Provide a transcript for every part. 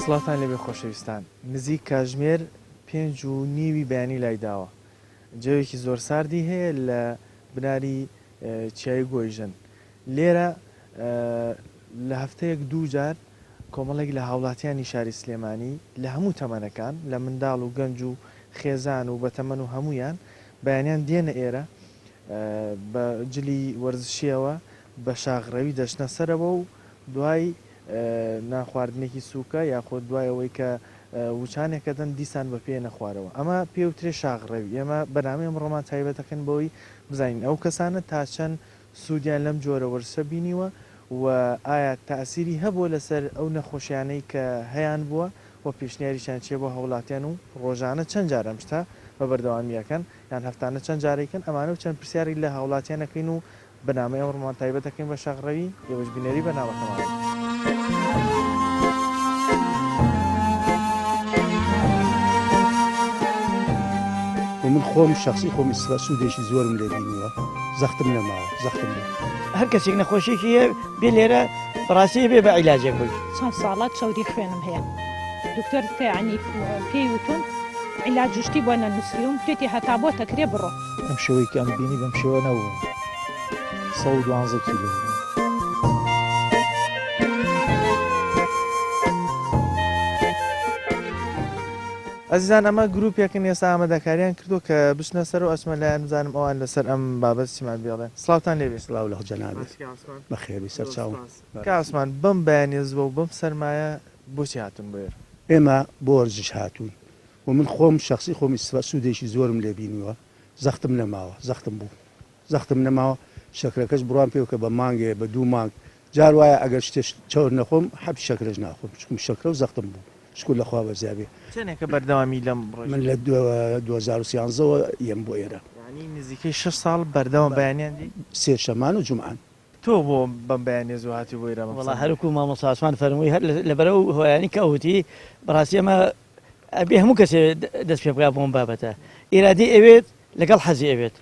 سڵاتان لێبێ خۆشەویستان نزیک کاتژمێر 5:30 بەیانی لای داوە جەوێکی زۆر ساردی هەیە لە بناری چیای گۆیژن لێرە لە هەفتەیەک دوو جار کۆمەڵێک لە هاوڵاتیانی شاری سلێمانی لە هەموو تەمەنەکان لە منداڵ و گەنج و خێزان و بەتەمەن و هەمویان بەیانیان دێنە ئێرە بە جلی وەرزشیەوە بە شاغڕەوی دەچنە سەرەوە و دوای ناخواردنێکی سووکە یاخۆ دوای ئەوەی کە وچانێکە دەن دیسان بە پێ نەخوارەوە ئەمە پێوترێ شاغڕەوی ئێمە بەنامەی ڕۆمان تایبەتەکەن بەوەی بزانین ئەو کەسانە تا چەند سوودیان لەم جۆرە وەرزشە بینیوە و ئایا تاسیری هەبووە لەسەر ئەو نەخۆشیانەی کە هەیان بووە و پێشنیاریشان چێ بۆ هەوڵاتیان و ڕۆژانە چەند جارە ئەم شتە بە بەردەوامیەکەن یان هەفتانە چەند جارێکن ئەمانە و چەند پرسیاری لە هاوڵاتیانەکەین و بەنامەی ئەو ڕۆمان تایبەتەکەین بە شاغڕەوی ێوەش بینەری بەناوەکەمان. ومن خۆم شخصی خۆم ئیسفا سوودێکی زۆرم لێ بینیوە زەختم نەماوە زەختم بوو هەر کەسێک نەخۆشیێکی هەیە بێ لێرە بەڕاستی بێ بە عیلاجێک بووی چەند ساڵات چاودی خوێنم هەیە دکتۆر تەیانی پێی وتون عیلاج شتی بۆ نەنووسیوم توێتی هەتا بۆ تەکرێ بڕۆ ئەم شێوەی کە ئەم بینی بەم شێوە نەبوو 112 کیلۆ ئەزیزان ئەمە گروپێکن ئێستا ئامادەکاریان کردو کە بچنە سەر و ئەچمە لایەن بزانم ئەوان لەسەر ئەم بابەت چیمان بێڵێن سڵاوتان لێبێ سڵاو لە جەنابێت بەخێری سەرچاوم کاسمان بەم بەیانێزبە و بەم سەرمایە بۆچی هاتون بێر ئێمە بۆ وەرزش هاتوون و من خۆم شخصی خۆم ئیسفا سوودێکی زۆرم لێ بینیوە زەختم نەماوە زەختم بوو زەختم نەماوە شەکرەکەش بڕوان پێوە کە بە مانگێ بە دوو مانگ جار وایە ئەگەر شتێش چاور نەخۆم حەب شەکرەش ناخۆم چکم شەکرە و زەختم بوو شکول لەخوا بەزیابێ چێنێکە بەردەوامی لەم من لە 2013ەوە یەم بۆ ئێرە ینی نزیکەی 6 ساڵ بەردەوام بەیانیان دی سێ شەمان و جومعان تۆ بۆ بەم بەیانێز و هاتی بۆ ئێرە وڵا هەرکو مامۆستا عوسمان فەرمووی هەر لەبەرە و هۆیانی کەوتی بەڕاستی ئەمە ئەبێ هەموو کەسێ دەست پێ بکات بۆم بابەتە ئێرادی ئەوێت لەگەڵ حەزی ئەوێت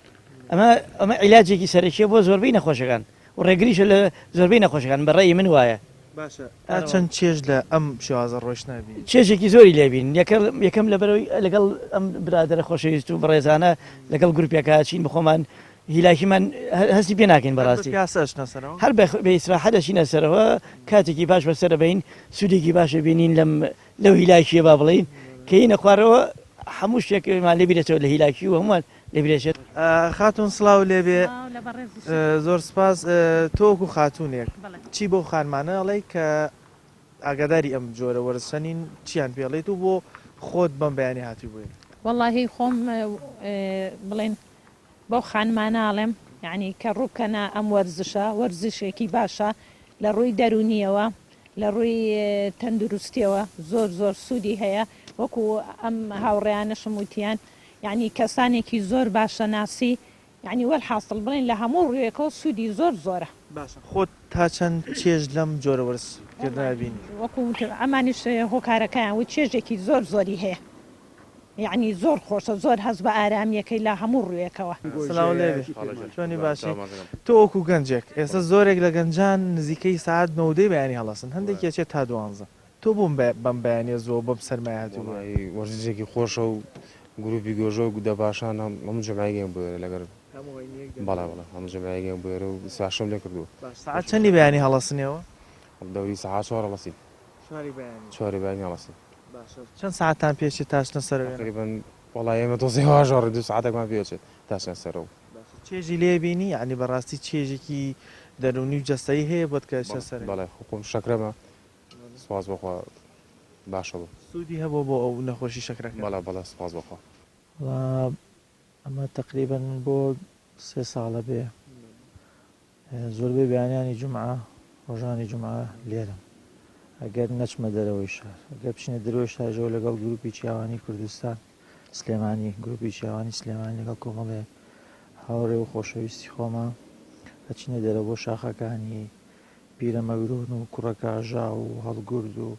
ئەمە عیلاجێکی سەرەکیە بۆ زۆربەی نەخۆشەکان و ڕێگریشە لە زۆربەی نەخۆشەکان بەڕێی من وایە باشە تا چەند چێژ لە ئەم شێوازە ڕۆژ نابی چێژێکی زۆری لێبین یەکەم لەبەرەوەی لەگەڵ ئەم برادرە خۆشەویست و بەڕێزانە لەگەڵ گروپێکە چین بخۆمان هیلاکیمان هەستی پێ ناکەین بەڕاستی هەر بە ئیسراحە دەچینە سەرەوە کاتێکی باش بەسەر بین سوودێکی باشە بینین لەو هیلاکیە با بڵین کە هینە خوارەوە هەموو شتێکمان لێبیرێتەوە لە هیلاکی و هەمووان لێبیرێت خاتون سڵاو لێبێ زۆر سپاس تۆکو خاتونێک چی بۆ خانمانە ئەڵێ کە ئاگاداری ئەم جۆرە وەرزشەنین چیان پێڵێت و بۆ خۆت بەم بەیانی هاتی بووین وەڵاهی خۆم بڵێن بۆ خانماناڵێم یعنی کە ڕووکەنە ئەم وەرزشە وەرزشێکی باشە لە ڕووی دەرونیەوە لە ڕووی تەندروستیەوە زۆر زۆر سوودی هەیە وەکو ئەم هاوڕێیانەشم وتیان یعنی کەسانێکی زۆر باشە ناسی یعنی وەرحاصل بڵێن لە هەموو ڕوویەکەەوە سوودی زۆر زۆرە باشە خۆت تا چەند چێژ لەم جۆرە وەرزکردنا بینی وەکو ئەمانش هۆکارەکەیان و چێژێکی زۆر زۆری هەیە یعنی زۆر خۆشە زۆر هەز بە ئارامیەکەی لە هەموو ڕوویەکەوە سڵاو لێبێ چۆنی باشی تۆ وەکو گەنجێک ئێستا زۆرێک لە گەنجان نزیکەی ساعت 9 بەیانی هەڵەسن هەندێک یەچێت تا 12 تۆ بووم بەم بەیانێ زۆر بەم سەرمایەتی وەرزشێکی خۆشە و گروپی گۆژە و گودە باشان هەموو جەماگەیان بۆ لەگەر بەڵێ هەموو جەماگەیان بۆێرە و ساشەم لێ کردووە ساعت چەندی بەیانی هەڵەسنەوە دەوری ساعت 4 هەڵەسی چواری بەیانی هەڵەسی چەند ساعتان پێچێت تاشنە سەرەوە تقریبا وەڵای ئێمە تۆزی هەواژۆڕ 2 ساعتێکمان پێچێت تاشنە سەرەوە چێژی لێ بینی ینی بەڕاستی چێژێکی دەرونی و جەستایی هەیە بۆت کە سەر بەڵێ خۆم شەکرەمە سواز بخوا باشە بوو سوودی هەبوو بۆ ئەو نەخۆشی شەکرەکە بەڵێ سپاس بخوا ئەمە تقریبا بۆ 3 ساڵە بێ زۆربەی بەیانیانی جومعە ڕۆژانی جومعە لێرم ئەگەر نەچمە دەرەوەی شار ئەگەر بچینە دەرەوەی شارژەوە لەگەڵ گروپی چیاوانی کوردستان سلێمانی گروپی چیاوانی سلێمانی لەگەڵ کۆمەڵێ هاوڕێ و خۆشەویستی خۆمە ئەچینە دەرەوە بۆ شاخەکانی پیرەمەگرون و کوڕەکەژا و هەڵگورد و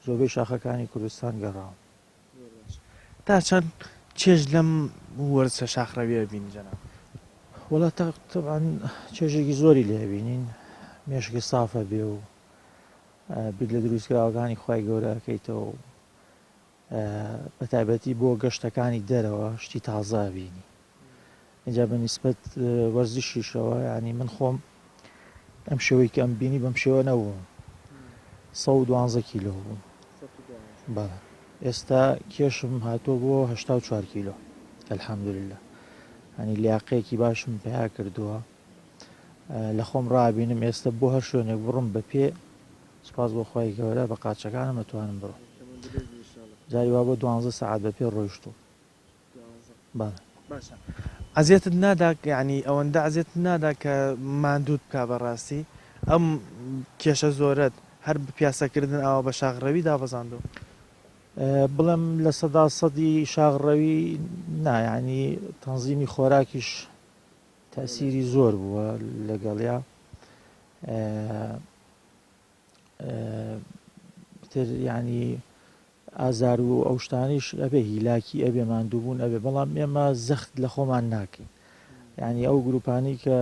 زۆربەی شاخەکانی کوردستان گەڕاوە تا چەند چێژ لەم وەرزە شاخڕەویە بین جەناب وڵا طبعاً چێژێکی زۆری لێبینین مێشکی سافە بێ و بیر لە دروستکراوەکانی خی گەورەکەیتەوە بە تایبەتی بۆ گەشتەکانی دەرەوە شتی تازا بینی اینجا بە نیسبەت وەرزشیشەوە ینی من خۆم ئەم شێوەی کە ئەم بینی بەم شێوە نەبووم 112 کیلۆ بووم بەڵێ ئێستا کێشم هاتۆ بۆ 84 کیلۆ ئەلحەمدولله ینی لیاقەیەکی باشم پیا کردووە لە خۆم ڕابینم ئێستا بۆ هەر شوێنێک بڕم بە پێ سپاس بۆ خی گەورە بە قاچەکانم ئەتوانم بڕۆ جاری وا بۆ 12 سعات بە پێ ڕۆیشتو باشە ئەزیێتت نادا ینی ئەوەندە ئەزیێت نادا کە ماندوود بکە بەڕاستی ئەم کێشە زۆرت هەر پیاسەکردن ئەوە بە شاغڕەوی دابەزاندو بڵێم لە سەدا سەدی شاغڕەوی نایانی تەنزیمی خۆراکیش تەسیری زۆر بووە لەگەڵیا تر ینی ئازار و ئەو شتانیش ئەبێ هیلاکی ئەبێ ماندووبوون ئەبێ بەڵام ئێمە زەخت لە خۆمان ناکەین ینی ئەو گروپانی کە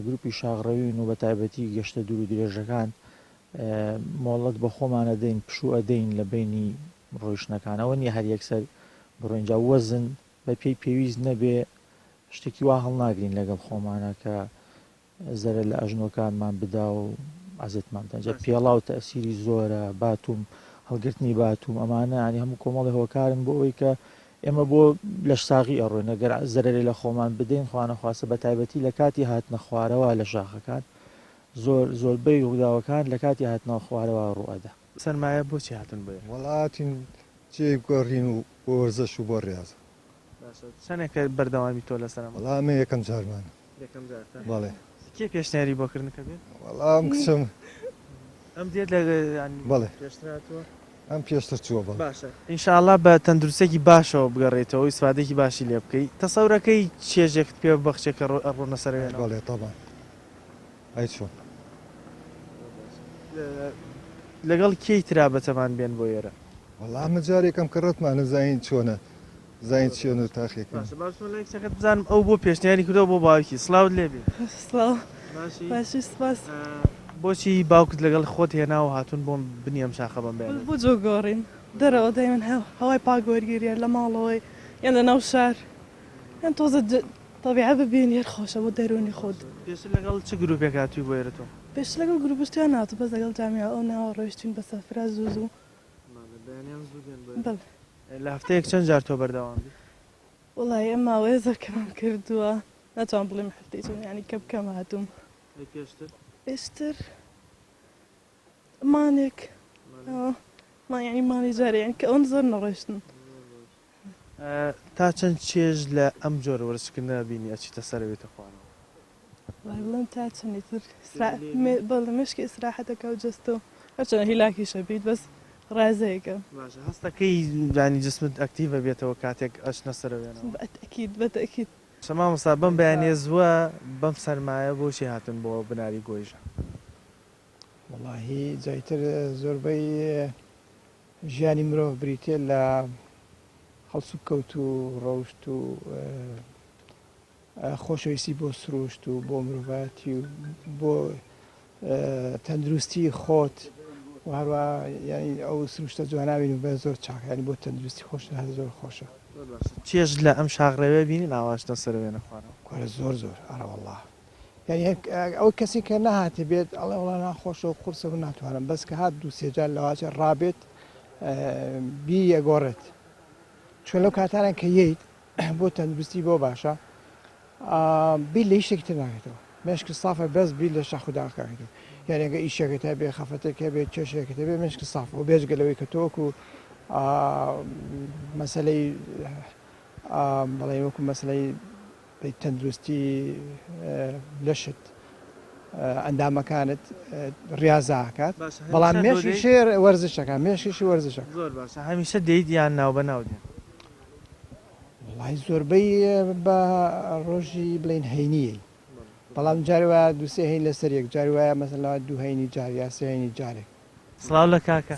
گروپی شاغڕەوین و بە تایبەتی گەشتە دوور و درێژەکان مۆڵەت بە خۆمانە دەین پشوو ئەدەین لە بینی ڕۆیشتنەکانەوە نیە هەر یەکسەر بڕۆینجا وەزن بە پێی پێویست نەبێ شتێکی وا هەڵناگرین لەگەڵ خۆمانە کە زەرە لە ئەژنۆکانمان بدا و ئازێتمان دەنجە پێڵا و تەسیری زۆرە باتوم هەڵگرتنی باتوم ئەمانە ینی هەموو کۆمەڵی هۆکارن بۆ ئەوەی کە ئێمە بۆ لە ساغی ئەڕۆین ئەگەر زەرەری لە خۆمان بدەین خوانەخواسە بە تایبەتی لە کاتی هاتنە خوارەوە لە شاخەکان زۆربەی ڕووداوەکان لە کاتی هاتنەوە خوارەوە ڕوئەدا سەرمایە بۆچی هاتن بێ وڵاتین جێ گۆڕین و وەرزەش و بۆ ڕاز چەندێکە بەردەوامی تۆ لەسەر وەڵامە یەکەم جارمانە بەڵێ کێ پێشنیاری بۆکردنەکە بێت وەڵام کچم ئەم دێت لە بەڵێ پێشتراتوە ئەم پێشتر چووە بە باشە ئینشاءڵا بە تەندروستێکی باشەوە بگەڕێتەوە سوادێکی باشی لێ بکەیت تەسەورەکەی چێژێکت پێ بەخشێکە ڕۆنە سەرێنەوە بەڵێ تەبان ئەی چۆن لەگەڵ کێی ترا بەتەمان بێن بۆ ئێرە وەڵامە جارێکم کە ڕەتمانە زین چۆنە زین چێن و تاخێکم لەکسەکەت بزانم ئەو بۆ پێشنیاری کردەوە بۆ باوکی سلااوت لێبێ باشی سپاس بۆچی باوکت لەگەڵ خۆت هێنا و هاتون بۆم بنیەم شاخە بم بێن بۆ جۆ گۆڕین دەرەوە دەیمن هەوای پاگۆرگیریە لە ماڵەوەی یان لە ناو شار یان تۆزە تەبیعە ببین هێر خۆشە بۆ دەرونی خۆت پێش لەگەڵ چ گرروپێک هاتووی بۆ ئێرەتەوە پێش لەگەڵ گروپشتیان ناتو بەس لەگەڵ جامیا ئەو ناوە ڕۆیشتین بە سەفرا زوو لە هەفتەیەک چەند جار تۆ بەردەوام بی وڵی ئەم ماوەیە زۆر کەمام کردووە ناتوان بڵێم هەفتەی چۆن ینی کە بکەم هاتووم پێشتر مانێک ینی مانی جارەیان کە ئەوەن زۆر نەڕۆشتن تا چەند چێژ لە ئەم جۆرە وەرزکردنە بینی ئەچیتە سەرەوێتە خوارەوە بڵم تا چەندیتر بەڵە مشکی ئیسراحەتەکە و جستە هەرچەنە هیلاکیشە بیت بەس ڕازەیەکە هەستەکەی دانی جسمت ئەکتیڤە بێتەوە کاتێک ئەچنە سەرەوێنەوە بەتەکیید بەتەکیید شەما مەسا بەم بەیانێ زووە بەم سەرمایە بۆچی هاتن بۆ بناری گۆیژە وڵاهی جایتر زۆربەی ژیانی مرۆڤ بریتێ لە هەڵسو کەوت و ڕەوشت و خۆشەویستی بۆ سروشت و بۆ مرۆڤەتی و بۆ تەندروستی خۆت و هەروە ینی ئەو سروشتە جواناوین و بە زۆر چاکانی بۆ تەندروستی خۆش زۆر خۆشە چێژ لە ئەم شاغڕێوە بینی ناواشتە سەرەوێنە خوارەوە کۆرە زۆر ئەڕەوەڵڵا یعنی ئەو کەسی کە نەهاتێ بێت ئەڵێ وڵا ناخۆشە و قورسە و ناتوانم بەس کە هات دوو سێجار لەواچە ڕابێت بی یەگۆڕێت چۆن لەو کاتانە کە ییت بۆ تەندروستی بۆ باشە بی لە هیچ شتێکی تر ناکەێتەوە مێشک سافە بەس بی لە شاخوداکەێتەوە یعنی ئەگە ئیشەکەتە بێ خەفەتێکە بێت چێشێکەکە بێ مێشک سافە و بێژگەلەوەی کە تۆکو مەسلەی بەڵێ وەکو مەسلەی تەندروستی لەشت ئەندامەکانت ڕاضاکات بەڵام مێشی شێر وەرزشەکە مێشیشی وەرزشە زۆر باشە هەمیشە دەیت یان ناو بە ناودێن وڵی زۆربەی بە ڕۆژی بڵین هەینیە بەڵام جاری وایە دووسێ هەین لەسەر یەک جاری وایە مەسەلا دوو هەینی جاری یا سێ هەینی جارێک سڵاو لە کاکە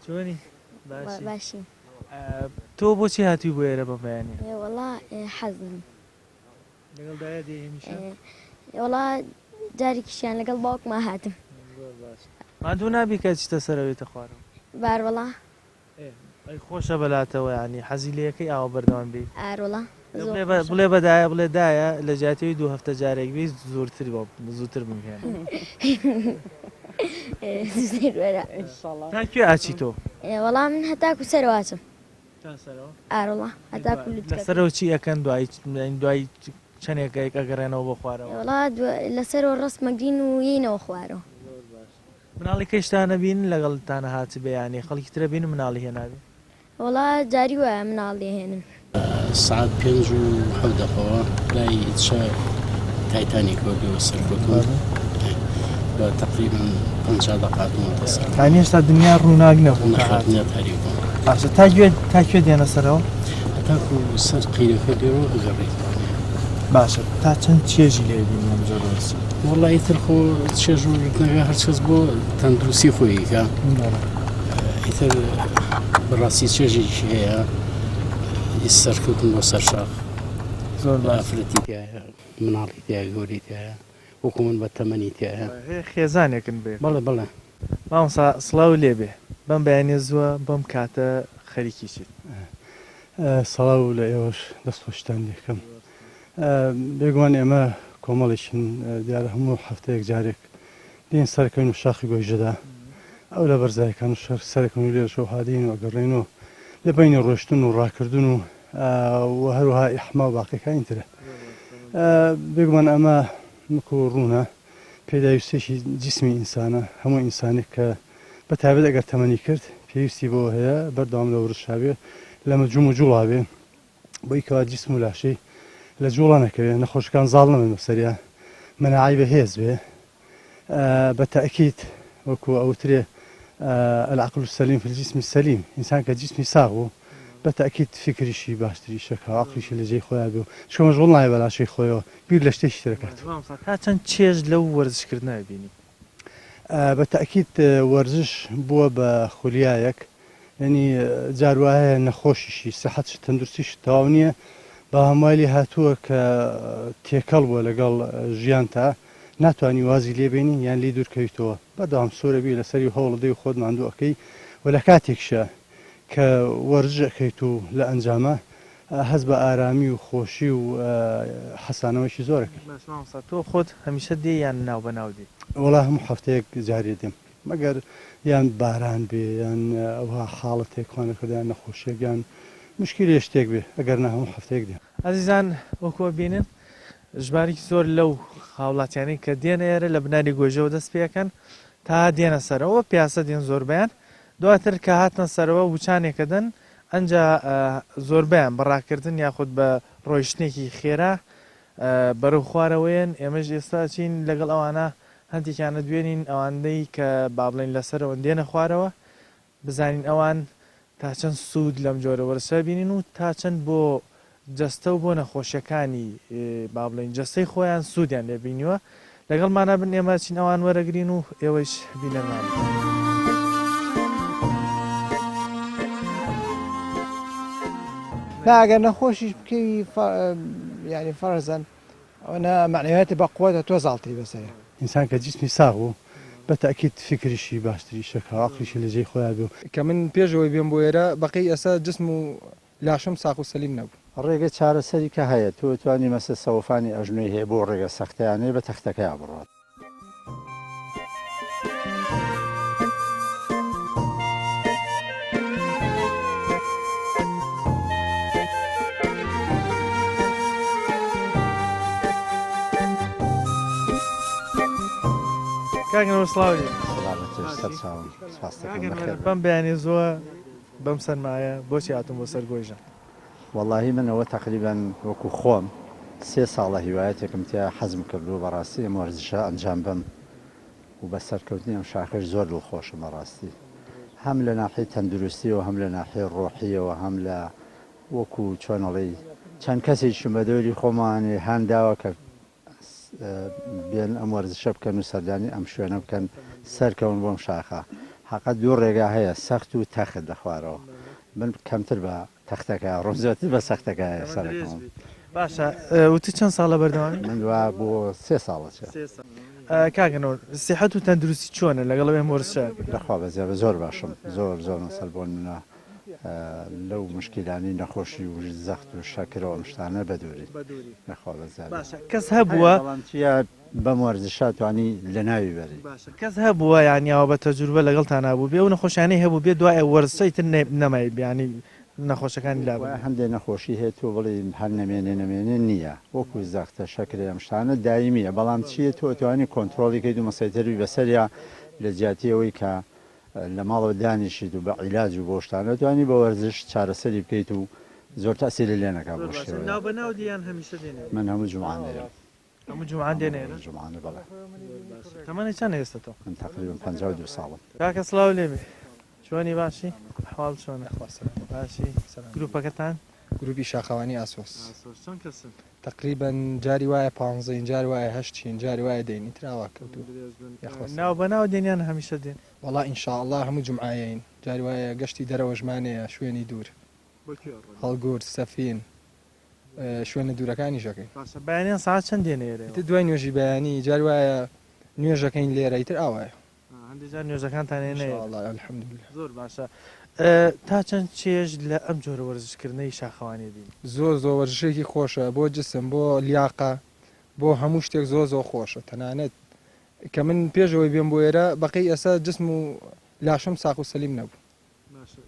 چۆنی باشی تۆ بۆچی هاتووی بۆ ئێرە بە بەیانێ وەڵا حەزم لەگەڵدایە دێ هەمیشە وەڵا جارێکیشیان لەگەڵ باوکما هاتم مادوو نابی کە چتە سەرەوەیتە خوارەوە باروەڵا ئەی خۆشە بەلاتەوە ینی حەزی لە یەکەی ئاوە بەردەوام بی ئاروەڵا بڵێ بەدایە بڵێ دایە لە جاتەوەی 2 هەفتە جارێک بی زووتر بمهێن تاکوێ ئاچی تۆ وەڵام من هەتاکو سەرواچم ئاروەڵا هەتاکو لەسەرەوە چی ئەەکەن دوای چەندێکێک ئەگەڕێنەوە بۆ خوارەوە وڵا لەسەرەوە ڕستمەگرین و یینەوە خوارەوە مناڵی کەشتانە بین لەگەڵتانە هات بەیانی خەڵکی ترە بین مناڵی هێناوی وڵا جاری وایە مناڵی هێنن سعات 5:07 لای چە تایتانیکەوە بێەوە سەرکەوتوە بە تقریبا 50 دقاتمەوە سەر هێشتا دنیا ڕووناک نەبوو نەخاتنە تاریکۆ باشە تاکوێ دێنە سەرەوە هەتاکو سەر قیرەکە دێرەوە ئەگەڕێتەوە باشە تا چەند چێژی لێ بینیم زۆر وڵی تر خۆ چێژ و ژنەکە هەرچەس بۆ تەندروستی خۆیکە ئیتر بەڕاستی چێژێکی هەیە سەرکەوتن بۆ سەر شاخ زۆر ئافرەتی تایە مناڵی تایە گەوری تایە وەکو من بە تەمەنی تایە خێزانێکن بێ بەڵێ بڵێ مامۆستا سڵاو لێبێ بەم بەیانێ زووە بەم کاتە خەریکی چیت سەڵاو لە ئێوەش دەستخۆشتان دێکەم بێگومان ئێمە کۆمەڵێکین دیارە هەموو هەفتەیەک جارێک دێن سەرکەون و شاخی گۆیژەدا ئەو لە بەرزایەکان و شەر سەرکەون و لێرە شەو هادین و ئەگەڕێنەوە لە بینی ڕۆشتن و ڕاکردن و هەروەها ئیحما و باقیەکانی ترە بێگومان ئەمە مکو ڕوونە پێداویستێکی جسمی ئینسانە هەموو ئینسانێک کە بە تایبەت ئەگەر تەمەنی کرد پێویستی بۆ هەیە بەردەوام لە ورشاوێ لە مەجووم و جوڵاوێ بۆی کەوا جسم و لاشەی لە جوڵە نەکەوێت نەخۆشەکان زاڵ نەبن بەسەریا مەناعی بەهێز بێ بە تەئکید وەکو ئەوترێ العقل السليم في الجسم السليم إنسان كجسمي ساغو بتأكيد فكريشي باشتري شكا عقليشي اللي جاي خويا بيو شو مشغول ناي ولا شي خويا بير لشتي اشتراكات تا چەند چێژ لەو وەرزشکردنە بینی بتأكيد ورزش بووە بە خولیایەک ینی جاروایە نەخۆشیشی سەحەتش تەندروستیش تەواو نییە بە هەمایلی هاتووە کە تێکەڵ بووە لەگەڵ ژیان تا ناتوانانی وازی لێبێنی یان لی دوورکەویتەوە بەدام سۆرەبی لەسەری هەوڵدەی خۆت ماندووەکەی و لە کاتێکشە کە وەرزەکەیت و لە ئەنجامە هەز بە ئارامی و خۆشی و حەسانەوەشی زۆرەکە تۆ خۆت هەمیشە دێ یان ناو بەناو دی وڵا هەموو هەفتەیەک جارێ دێم مەگەر یان باران بێ یان ئەوها حاڵەتێک خوانەکردیان نەخۆشیێک یان مشکلی شتێک بێ ئەگەر نە هەموو هەفتەیەک دێم ئازیزان وەکووە بینن ژمارێکی زۆر لەو هاوڵاتیانی کە دێنە ئێرە لە بناری گۆژەوە دەست پێەکەن تا دێنە سەرەوە پیاسە دێن زۆربیان دواتر کە هاتنە سەرەوە وچانێکە دەن ئەنجا زۆربیان بەڕاکردن یاخود بە ڕۆیشتێکی خێرا بەرەو خوارەوەیان ئێمەش ئێستا چین لەگەڵ ئەوانە هەندێکیانە دوێنین ئەوانەی کە با بڵێن لەسەرەوە دێنە خوارەوە بزانین ئەوان تا چەند سوود لەم جۆرە وەرسە بینین و تا چەند بۆ جەستە و بۆ نەخۆشیەکانی با بڵێن جەستەی خۆیان سوودیان لێبینیوە لەگەڵمانە بن ئێمە چین ئەوان وەرەگرین و ئێوەش بینەرمان ئەگەر نەخۆشیش بکەوی ینی فەرزەن ئەوە معنویەتی بە قووەتە تۆ زاڵتی بەسەرە ئینسان کە جسمی ساغ بە تەئکید فکریشی باشتری شەکا عقلیشی لە جێی خۆیان بێ کە من پێشەوەی بێم بۆ ئێرە بەقی ئەسا جسم و لاشم ساق و سەلیم نەبوو ڕێگە چارەسەری کە هەیە تۆ توانی مەسە سەوفانی ئەژنوی هەیە بۆ ڕێگە سەختیانەیە بە تەختەکەی بڕات کاگەنەوە سڵاوی بەم بەیانی زۆر بەم سەرمایە بۆچی هاتم بۆ سەر گۆیژە واللهی منەوە تقریبا وەکو خۆم 3 ساڵە هیوایەتێکم تیا حەزم کردو بەڕاستی ئەم وەرزشە ئەنجام بم و بە سەرکەوتنی ئەم شاخش زۆر دڵخۆشم بەڕاستی هەم لە ناحیەی تەندروستیەوە هەم لە ناحیەی ڕۆحیەوە هەم لە وەکو چۆنەڵی چەند کەسێکشم بە دەوری خۆمانێ هەنداوە کە بێن ئەم وەرزشە بکەن و سەردانی ئەم شوێنە بکەن سەرکەون بۆم شاخە حەقەت دوو ڕێگا هەیە سەخت و تەخت دەخوارەوە من کەمتر بە تەختەکە ڕۆزێتی بە سەختەکە هەیە سەرەکەم باشە وتی چەند ساڵە بەردەوامی من دووا بۆ 3 ساڵە کاگەنەوە سیحەت و تەندروستی چۆنە لەگەڵ ئێمە وەرزشە لەخوا بەزیابە زۆر باشم زۆر مەسەل بۆن منە لەو مشکلانی نەخۆشی و زەخت و شەکرەوە شتانە بەدووری لەخوا بەزیابە کەس هەبووە بەم وەرزشە توانی لە ناوی بەری کەس هەبووە یانیاوە بە تەجروبە لەگەڵ تا نابوو بێ و نەخۆشیانەی هەبوو بێ دوای وەرزشەی تر نەمای بیانی نەخۆشەکانی لا هەندێک نەخۆشی هێتوە بڵێ هەر نەمێنێ نییە وەکو زەختە شەکرە ئەم شتانە دایمیە بەڵام چیە تۆ توانی کۆنتترۆلی کەیت و مەسەیتەروی بەسەریا لە جیاتیەوەی کە لە ماڵەوە دانیشیت و بە عیلاج و بۆ شتانە توانی بە وەرزش چارەسەری بکەیت و زۆر تاسیری لێ نەکا بۆ شێوە ناو دییان هەمیشە دێنێ من هەموو جوعان دێرم هەموو جوعان دێنێ جوعانە بەڵێ تەمەنی چەند ئێستا تۆ من تقریبا 52 ساڵم کاکە سڵاو لێبێ چۆنی باشی حواڵ چۆنە باشی گروپەکەتان گروپی شاخەوانی ئاسۆس چەند کەسن تقریبا جاری وایە 15 جاری وایە 8 جاری وایە دەینی تراوا کەوتو ناو بەناو دێنیان هەمیشە دێن وڵا ئینشاءالله هەموو جمعایین جاری وایە گەشتی دەرەوە ژمانەیە شوێنی دوور هەڵگورد سەفین شوێنە دوورەکانی ژەکەی بەیانیان ساعت چەند دێنێرە دوای نوێژی بەیانی جاری وایە نوێژەکەین لێرە ئیتر ئاوایە هەندێجار نوێژەکانتان هێنێ الحەمدولillah زۆر باشە تا چەند چێژ لە ئەم جۆرە وەرزشکردنەی شاخەوانی دین زۆر وەرزشێکی خۆشە بۆ جسم بۆ لیاقە بۆ هەموو شتێک زۆر خۆشە تەنانەت کە من پێشەوەی بێم بۆ ئێرە بەقەی ئێستا جسم و لاشم ساق و سەلیم نەبوو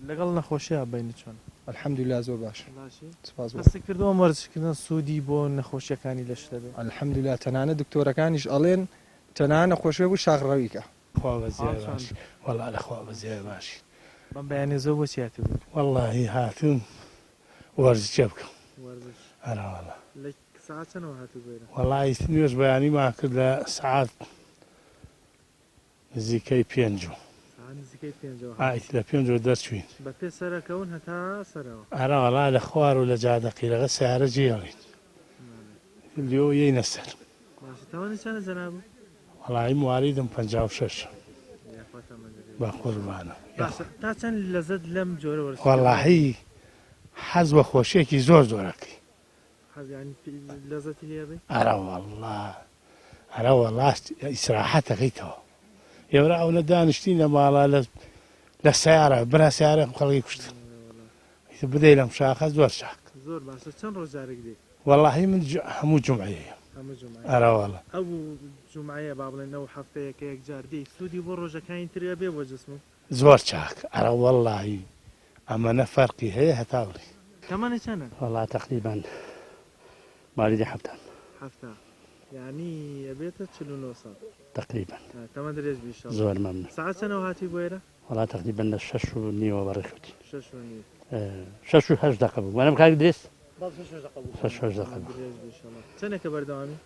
لەگەڵ نەخۆشیە بینی چۆن الحەمدولillah زۆر باش هەستی کردووە وەرزشکردن سوودی بۆ نەخۆشیەکانی لەشتە بێ الحەمدولillah تەنانە دکتۆرەکانیش ئەڵێن تەنانە نەخۆشیە بوو شاغڕەویکە وەڵا لەخوا بەزیای باشی بەم بەیانێ زۆر بۆ چیاتە بوو واللهی هاتوون وەرزشە بکەم هەراوەڵا ساعت چەندەوە هاتوو بێرە وەڵی نوێژ بەیانی ما کرد لە سعات نزیکەی 5 لە 5 دەرچوین بە پێ سەرەکەون هەتا سەرەوە ئەراوەڵا لە خوار و لە جادەقیرەکە سیارە جێڵین لێۆ یەی نەسەر تاوانی چەندە جەنابوو وەڵی مواریدم 56 بە قوربانە تا چەند لەزەت لەم جۆرە وەرزش وەڵاهی حەز بە خۆشیێکی زۆر زۆرەکەی لەزەتی لێبێ ئەرە وەڵاست ئیسراحەتەکەیتەوە ئێوە ئەو نەدانیشتی لە ماڵا لە سیارە بنا سیارە خەڵکی کوشت بدەی لەم شاخە زۆر شاک زۆر باشە چەند ڕۆژارێک دێ وەڵاهی من هەموو جمعەیە ئەراوەڵە ئەو جمعایە با بڵێنەوە هەفتەیەکە یەکجار دی سوودی بۆ ڕۆژەکانی ترە بێ بۆ جسم زۆر چاک ئەرە وەڵاهی ئەمەنە فەرقی هەیە هەتاوڵی تەمەنی چەندە وەڵا تقریبا مالیدی هەفتان یعنی ئەبێتە 49 ساڵ تقریبا تەمەن درێژ بیشە زۆر مەمنون ساعت چەندەوە هاتی بۆ ئێرە وەڵا تقریبا لە 6 و نیوە بەڕێکوتی 6 و 8 دقیقە بوو وەرم کاک درێست 6 دقیقە چەندێکە بەردەوامی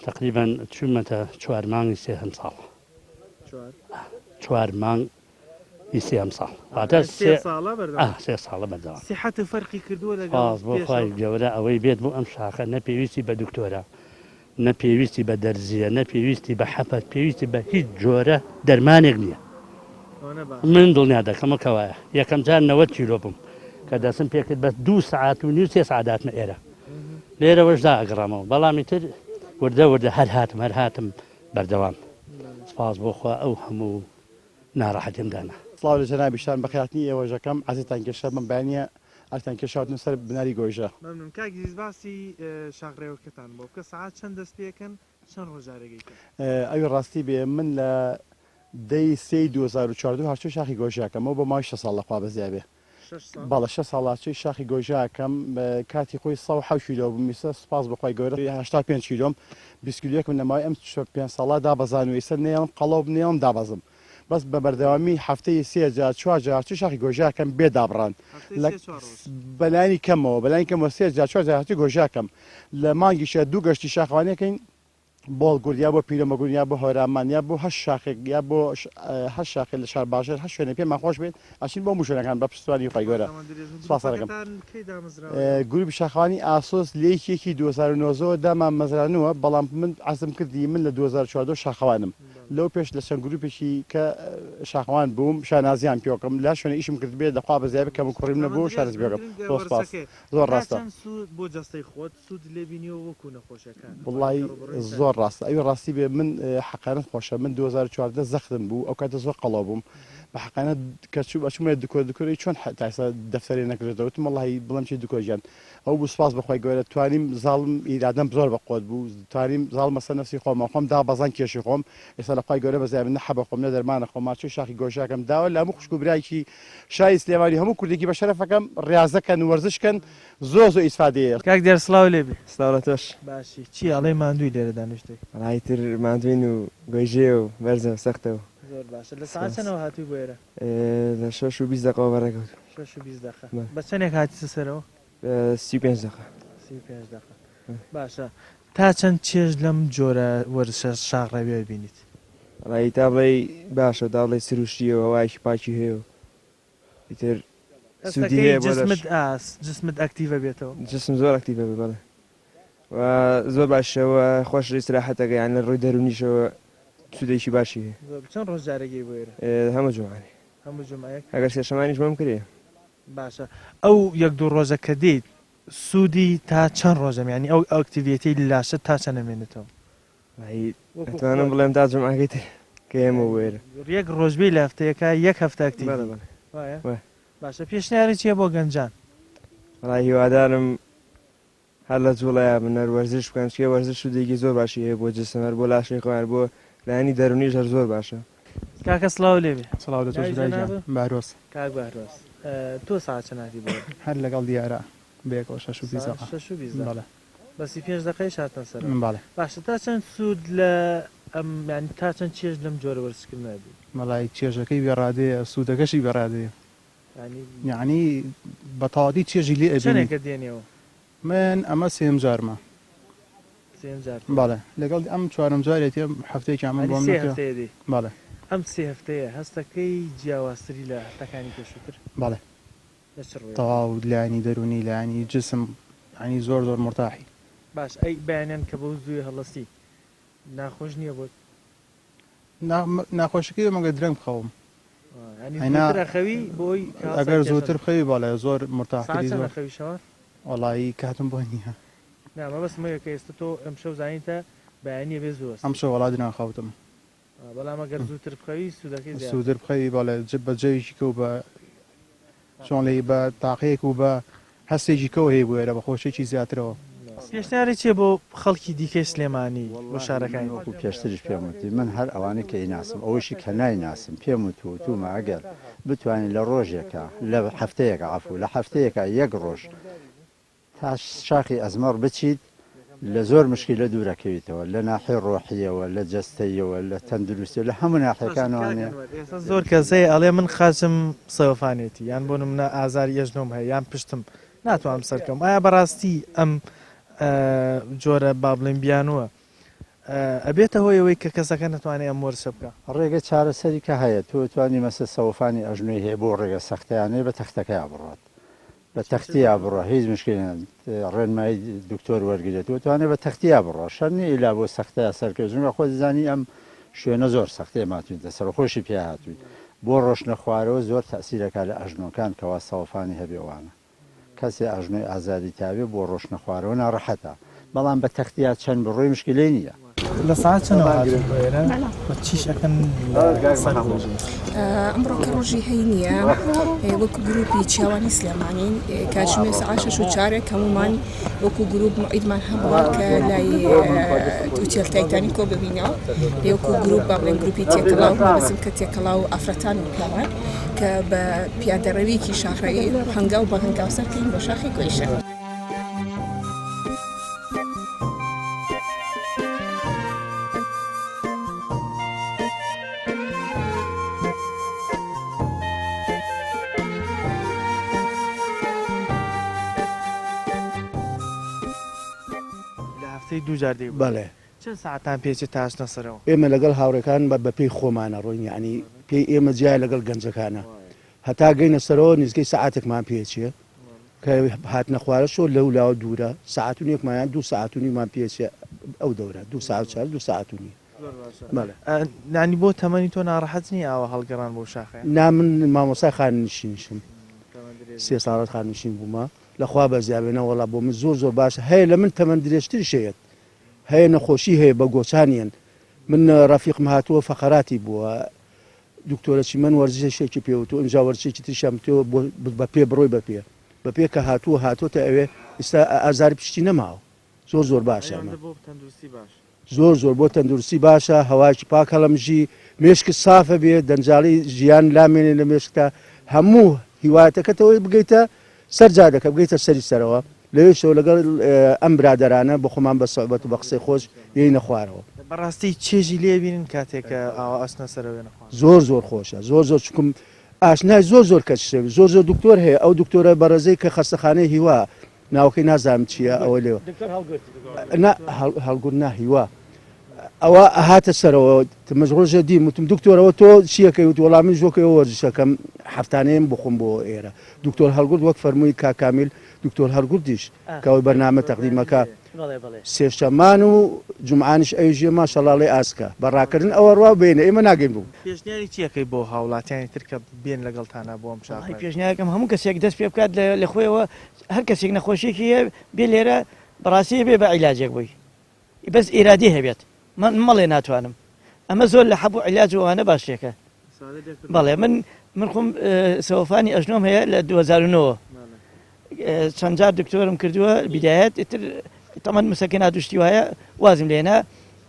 تقریبا چوومەتە 4 مانگی 3 ساڵ 4 مانگ 3 ساڵ واتە 3 ساڵە بەردەوام سیحەت فەرقی کردووە لەگەڵ بۆ خۆی گەورە ئەوەی بێت بۆ ئەم شاخە نەپێویستی بە دکتۆرە نەپێویستی بە دەرزیە نەپێویستی بە حەپەت پێویستی بە هیچ جۆرە دەرمانێک نییە من دڵنیا دەکەمەکەوایە یەکەم جار 90 کیلۆ بووم کە دەسم پێکرد بە 2 ساعت و نیو 3 سعاداتمە ئێرە لێرەوەشدا ئەگەڕامەوە بەڵامی تر وردە هەر هاتم بەردەوام سپاس بۆ خوا ئەو هەموو ناڕەحەتیمدانە سڵاو لە جەنابی شان بەخیاتنی ئێوەژەکەم عزیزتان کێشە من بەیانە ئەتان کێشاوتن سەر بناری گۆیژە مەمنون کاک باسی شاغڕێوەکەتان بۆ بکە ساعت چەند دەست پێکەن چەند ڕۆژارێکیکە ئەوی ڕاستی بێ من لە دەی 2014 هەرچوو شاخی گۆژەکەمەوە بۆ مای 6 ساڵ لەخوا بەزیابێ باڵە 6 ساڵاچەی شاخی گۆژەکەم کاتی خۆی 100 کیلۆ بمیسە سپاس بەخوای گەورە 85 کیلۆم 20 کیلۆیەکم لەماوەی ئەم 5 ساڵا دابەزان و ئێستا نێڵم قەڵەو نێڵم دابەزم بەس بە بەردەوامی هەفتەی 3 جار 4 جار شاخی گۆژەکەم بێ دابڕان بەلانی کەمەوە بەلانی کەمەوە 3 جار 4 جار گۆژەکەم لە مانگیشە 2 گەشتی شاخوانەکەین بۆڵگورد یا بۆ پیرەمەگون یا بۆ هۆرامان یا بۆ 8 شاخێک یا بۆ 8 شاخێک لە شار باشێت 8 شوێنە پێمان خۆش بێت ئەچین بۆ موشەکان بە پشتوانی خۆی گەورە سپاسەکەم گروپی شاخوانی ئاسۆس لێکێکی 2009 دامان مەزرانوە بەڵام من عەزم کردی من لە 2014 شاخەوانم لەو پێش لە چەند گروپێکی کە شاخوان بووم شانازیان پێوەکەم لا شوێنە ئیشم کرد بێت دەخوا بەزیابە کەم کوڕیم نەبوو شارز بێگەم زۆر ڕاستە بۆ جستەی خۆت سوود لێبینیەوە وەکو نەخۆشیەکان وڵی زۆر ڕاستە ئەوی ڕاستی بێ من حەقانت خۆشە من 2014 زەختم بوو ئەو کاتە زۆر قەڵاو بووم بە حەقانەت کەچوو بەچمە دوکۆی چۆن تاسا دەفتەرێ نەکردێتەوەتم وڵی بڵم چی دوکۆژیان ئەو بوو سپاس بەخوای گەورە توانیم زاڵم ئیرادەم زۆر بەقۆت بوو توانیم زاڵ مەسە نفسی خۆم خۆم دا بەزان کێشی خۆم ئێستا لە خوای گەورە بەزای من نەحەبە خۆم نە دەرمانە خۆم ماچوی شاخی گۆشاکەم داوە لە هەموو خوشک و برایکی شای سلێمانی هەموو کوردێکی بە شەرەفەکەم ڕاضەکەن وەرزشکەن زۆر زۆر ئیسفادەیە کاک دێر سلااو لێبێ سلااو لە تۆش باشی چی ئەڵێ ماندووی لێرە دانیشتێک ڕایتر ماندوین و گۆژێ و بەرزە سەختەوە زۆر باشە لە ساعتەوە هاتووی بۆێرە لە 6 و 20 دقەوە بەڕێکەوت 6 و 20 دقە بە چەندێک هاتی سەرەوە 35 دقە 35 دقە باشە تا چەند چێژ لەم جۆرە وەرزشە شاڕەوێ بینیت ڕایی تا بڵێ باشە دا بڵێ سروشتیەوە وایکی پاکی هەیە و ئیتر سوودی هەیە جسمت ئەکتیڤە بێتەوە جسم زۆر ئەکتیڤە بێ بەڵێ و زۆر باشەوە خۆش ئیستراحەتەکە یان لە ڕووی دەرونیشەوە سودێکی باشی هەیە چەند ڕۆژ جارێکی بۆێرە هەموو جومانی هەموو جمعەیەک ئەگەر سێشەمانیش بۆم کرێ باشە ئەو یەک دوو ڕۆژە کە دێیت سوودی تا چەند ڕۆژەم ینی ئەو ئەکتیڤیەتی لاشە تا چەند نامێنێتەوە ئەتوانم بڵێم تا جمعەکەیت کە ئێمە وێرە یەک ڕۆژبەی لە هەفتەیەەکە یەک هەفتە ئەکتیڤ باشە پێشنیاری چییە بۆ گەنجان ڕای هیوادارم هەر لە جوڵەیە بنەر وەرزش بکەن چێ وەرزش سوودێکی زۆر باشی هەیە بۆ جسمەر بۆ لاشەی خۆیان بۆ لایانی دەرونیش هەر زۆر باشە کاکە سڵاو لێبێ سڵاو لە تۆش باروس کاک باروس تۆ ساعت چەندی بۆ هەر لەگەڵ دیارە بێکەوە 6 و 20 بەسی 5 دقەی شاتن سەر باڵێ باشە تا چەند سوود لە ئەم ینی تا چەند چێژ لەم جۆرە وەرزکردن نابی مەڵای چێژەکەی بێڕادەیە سوودەکەشی بێڕادەیە یعنی بەتەواوی چێژی لێ ئەبێنێکە دێنێەوە من ئەمە سێم جارمە باڵێ لەگەڵ ئەم چوارم جارێتی هەفتەیەکی ئەمە بۆم باڵێ ئەم سێ هەفتەیە هەستەکەی جیاوازتری لە هەفتەکانی پێشووتر باڵێ تەواو لایانی دەرونی لایانی جسم ینی زۆر زۆر مرتاحی باش ئەی بەیانیان کە بە زووی هەڵەستی ناخۆش نییە بۆت ناخۆشەکەی مەگە درەنگ بخەوم خەوی بۆی ئەگەر زۆرتر بخەوی باڵێ زۆر مرتاحی خەویشەوە وڵایی کاتم بۆ نییە نامە بەس مەیەکە ئێستا تۆ ئەم شەو زانیتە بەیانیە بێ زۆر ئەم شەو وڵات ناخەوتم بەڵام ئەگەر زووتر بخەوی سوودەکەی سوودر بخەوی باڵێ بە جەویشی کە و بە چۆن لی بە تاقەیەک و بە هەستێکی کەەوە هەیە بووێرە بە خۆشێکی زیاترەوە پێشنیاری چیە بۆ خەڵکی دیکەی سلێمانی بۆ شارەکانی وەکو پێشترش پێم وتی من هەر ئەوانەی کە ئیناسم ئەوەشی کە نایناسم پێم وتومە ئەگەر بتوانین لە ڕۆژێکە لە هەفتەیەکە عفو لە هەفتەیەکە یەک ڕۆژ تا شاخی ئەزمەڕ بچیت لە زۆر مشکلە دوورەکەویتەوە لە ناحی ڕۆحیەوە لە جەستەیەوە لە تەندروستی لە هەموو ناحیەکانوانێ زۆر کەسەی ئەڵێ من خاچم سەوفانێتی یان بۆ منە ئازاری ئەژنۆم هەیە یان پشتم ناتوانم سەرکەم ئایا بەڕاستی ئەم جۆرە با بڵێن بیانوە ئەبێتە هۆیەوەی کە کەسەکە نتوانێت ئەم وەرزە بکە ڕێگە چارەسەری کە هەیە تۆ توانی مەسە سەوفانی ئەژنوی هەیە بۆ ڕێگە سەختیانەیە بە تەختەکەی بڕات بە تەختیا بڕە هیچ مشکلێن ڕێنمایی دکتۆر وەرگێت و توانێت بە تەختیا بڕە شەرنی ئیلا بۆ سەختەیە سەرکەوتنەوە خۆ دەزانی ئەم شوێنە زۆر سەختەیە ماتوینتە سەرخۆشی پێ هاتووی بۆ ڕۆشنە خوارەوە زۆر تەسیرەکە لە ئەژنۆکان کەوا سەوفانی هەبێوانە کەسێ ئەژنۆی ئازادی تاوێ بۆ ڕۆشنە خوارەوە ناڕەحەتە بەڵام بە تەختیا چەند بڕۆی مشکلەی نییە لە ساعت چەندەوە چیشەکەن ئەمڕۆ کە ڕۆژی هەی نییە وەکو گروپی چاوانی سلێمانین کاتژمێر سەعات 6:04 هەمومان وەکو گروپ موعیدمان هەبووە کە لای ئوتێل تایتانی کۆ ببینەوە وەکو گروپ با بڵێن گروپی تێکەڵاو بەسم کە تێکەڵاو و ئافرەتان و پیاوان کە بە پیادەڕەویەکی شاخڕەیی هەنگاو بە هەنگاو سەرکەین بۆ شاخی گۆیشە. دووجار دی بەڵێ چەند ساعتان پێچێت تاشنە سەرەوە ئێمە لەگەڵ هاوڕێکان بە پێی خۆمانە ڕۆین یعنی پێی ئێمە جیای لەگەڵ گەنجەکانە هەتا گەینە سەرەوە نزگەی ساعتێکمان پێچێ کە هاتنە خوارە شۆ لەو لاوە دوورە ساعتونیەکمایان 2 ساعتونیمان پێچێ ئەو دەورە 2 ساعت 2 ساعتونی نانی بۆ تەمەنی تۆ ناڕەحەت نییە ئەوە هەڵگەڕان بۆ شاخەیە نا من مامۆسای خاننشینشم 3 ساڵات خاننشین بوومە لەخوا بە زیابێنە وڵا بۆ من زۆر باشە هەیە لە من تەمەند درێژتر شێت هەیە نەخۆشی هەیە بە گۆچانیان من ڕەفیقم هاتووە فەقەراتی بووە دکتۆرەی من وەرزشێکی پێوتو ئەنج وەرزشێکی تریشم تۆ بە پێ بڕۆی بە پێ کە هاتووە ئەوێ ئێستا ئازاری پشتی نەماوە زۆر باشە زۆر بۆ تەندروستی باشە هەواشی پاک هەڵەمژی مێشکت سافە بێ دەنجاڵی ژیان لامێنێ لە مێشکە هەموو هیوایەتەکەتەوەی بگەیتە سەرجادەکە بگەیتە سەری سەرەوە لەوێشەوە لەگەڵ ئەم برادەرانە بە خۆمان بە سەعبەت و بە قسەی خۆش یەی نەخوارەوە بەڕاستی چێژی لێبینن کاتێکە ئاوا ئەسنە سەرەوێ نەخوارد زۆر خۆشە زۆر چکم ئاشنای زۆر کەس زۆر دکتۆر هەیە ئەو دکتۆرە بەڕێزەی کە خەستەخانەی هیوا ناوکەی نازانم چییە ئەوە لێوە هەڵگوت ناهیوە ئەوە هاتە سەرەوە تمەش ڕۆژە دیم وتم دکتۆرەوە تۆ چیەکەی وت وەڵام من ژۆکەی وەرزشەکەم هەفتانەیەم بخۆم بۆ ئێرە دکتۆر هەڵگوت وەک فەرمووی کاکامیل دکتۆر هەڵگوتیش کەەوەی بەرنامە تەقدیمەکە سێشەمان و جمعانش ئەوژێ ماشەڵاڵی ئاسکە بەڕاکردن ئەوە ڕوا بێنە ئێمە ناگەین بوو پێشنیاری چیەکەی بۆ هاوڵاتیانی ترکە بێن لەگەڵتانە بۆ ئەم شاخ پێشنیارەکەم هەموو کەسێک دەست پێ بکات لە خۆیەوە هەر کەسێک نەخۆشیێکی هەیە بێ لێرە بەڕاستی بێ بە عیلاجێک بووی بەس ئێرادی هەبێت من مەڵێ ناتوانم ئەمە زۆر لە حەبوو عیلاج وانە باشێکە بەڵێ من خۆم سەوفانی ئەژنۆم هەیە لە 2009 چەند جار دکتۆرم کردووە بیدایەت تەمەەن مسەکەنا دوشتی وایە وازم لێنا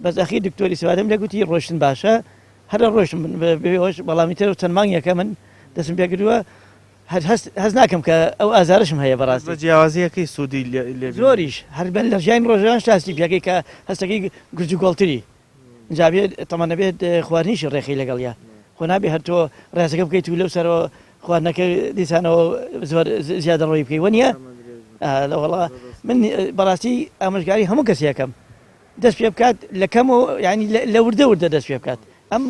بەس ئەخی دکتۆری سوادەم لە گوتی ڕۆشتن باشە هەرە ڕۆشتم بێهۆش بەڵامی تر و چەند مانگێکە من دەستم پێکردووە هەز ناکەم کە ئەو ئازارشم هەیە بەڕاست جیاوازیەکەی سوودی زۆریش هەربەن لە ژیان ڕۆژان شاستی پیاکەی کە هەستەکەی گرج و گۆڵتری جابێت تەمەە بێت خواردنیشی ڕێخی لەگەڵیا خۆ نابێ هەر تۆ ڕاستەکە بکەیت و لەو سەرەوە خواردنەکە دیسانەوە زۆر زیادە ڕۆی بکەی وەنیە وڵا من بەڕاستی ئامۆژگاری هەموو کەسێکم دەست پێ بکات لە کەم و ینی لە وردە دەست پێ بکات ئەم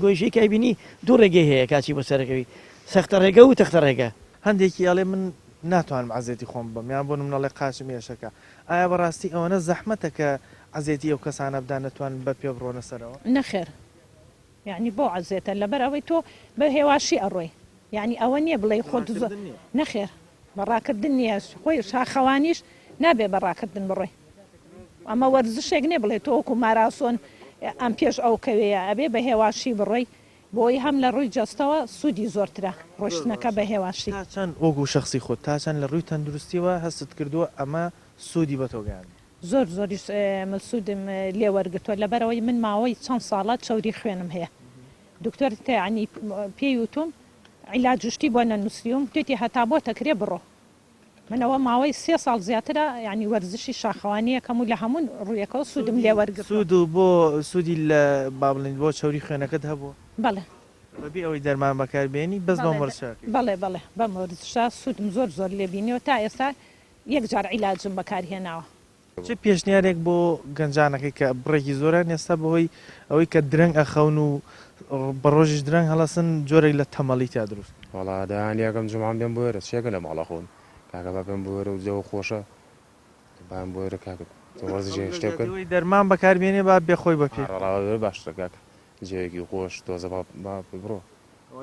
گۆیشەی کای بینی دوو ڕێگەی هەیە کاچی بۆ سەرەکەوی سەختە ڕێگە و تەختە ڕێگە هەندێکی ئەڵێ من ناتوانم عزێتی خۆم بم یان بۆ منەڵێ قاچم ێشەکە ئایا بەڕاستی ئەوەنە زەحمەتە کە عزێتی ئەو کەسانە بدان نەتوانن بە پێ بڕۆنە سەرەوە نەخێر یعنی بۆ عزێتە لەبەر ئەوەی تۆ بە هێواشی ئەڕۆی یعنی ئەوە نییە بڵێ خۆت نەخێر بەڕاکردن نییە خۆی شاخەوانیش نابێ بەڕاکردن بڕۆی ئەمە وەرزشێک نێ بڵێ تۆ وەکو ماراسۆن ئەم پێش ئەو کەوەیە ئەبێ بە هێواشی بڕۆی بۆی هەم لە ڕووی جەستەوە سوودی زۆرترە ڕۆشتنەکە بە هێواشی چەند وەکو شخصی خۆت تا چەند لە ڕووی تەندروستیەوە هەست کردووە ئەمە سوودی بە تۆگەیان زۆریش سوودم لێ وەرگتووە لەبەرەوەی من ماوەی چەند ساڵات چاوری خوێنم هەیە دکتۆر تەعنی پێی وتم عیلاجشتی بۆ نەنووسیم توێتی هەتا بۆ تەکرێ بڕۆ منەوە ماوەی 3 ساڵ زیاترە ینی وەرزشی شاخەوانیەکەم و لە هەموو ڕوویەکەەوە سوودم لێ وەرگرت سوود و بۆ سوودی لە بابلین بۆ چاوری خوێنەکەت هەبوو بەڵێ بەبێ ئەوەی دەرمان بەکاربێنی بەس بە وەرزشە بەڵێ بەم وەرزشە سوودم زۆر لێبینیەوە تا ئێستا یەک جار عیلاجم بەکارهێناوە چه پێشنیارێک بۆ گەنجانەکەی کە بڕێکی زۆران ئێستا بەهۆی ئەوەی کە درەنگ ئەخەون و بە ڕۆژیش درەنگ هەڵەسن جۆرێک لە تەمەڵی تا دروست وڵا دایانیەکەم جومان بێن بۆ ێرە چێکە لە ماڵە خۆن کاکە با پێم بۆ ێرە و جەوە خۆشە بام بۆ ێرە کاکە وەرزشێ شتێ بکەن دەرمان بەکاربێنێ با بێخۆی بە پێ باشترە کاکە جێوێکی خۆش تۆزە بڕۆ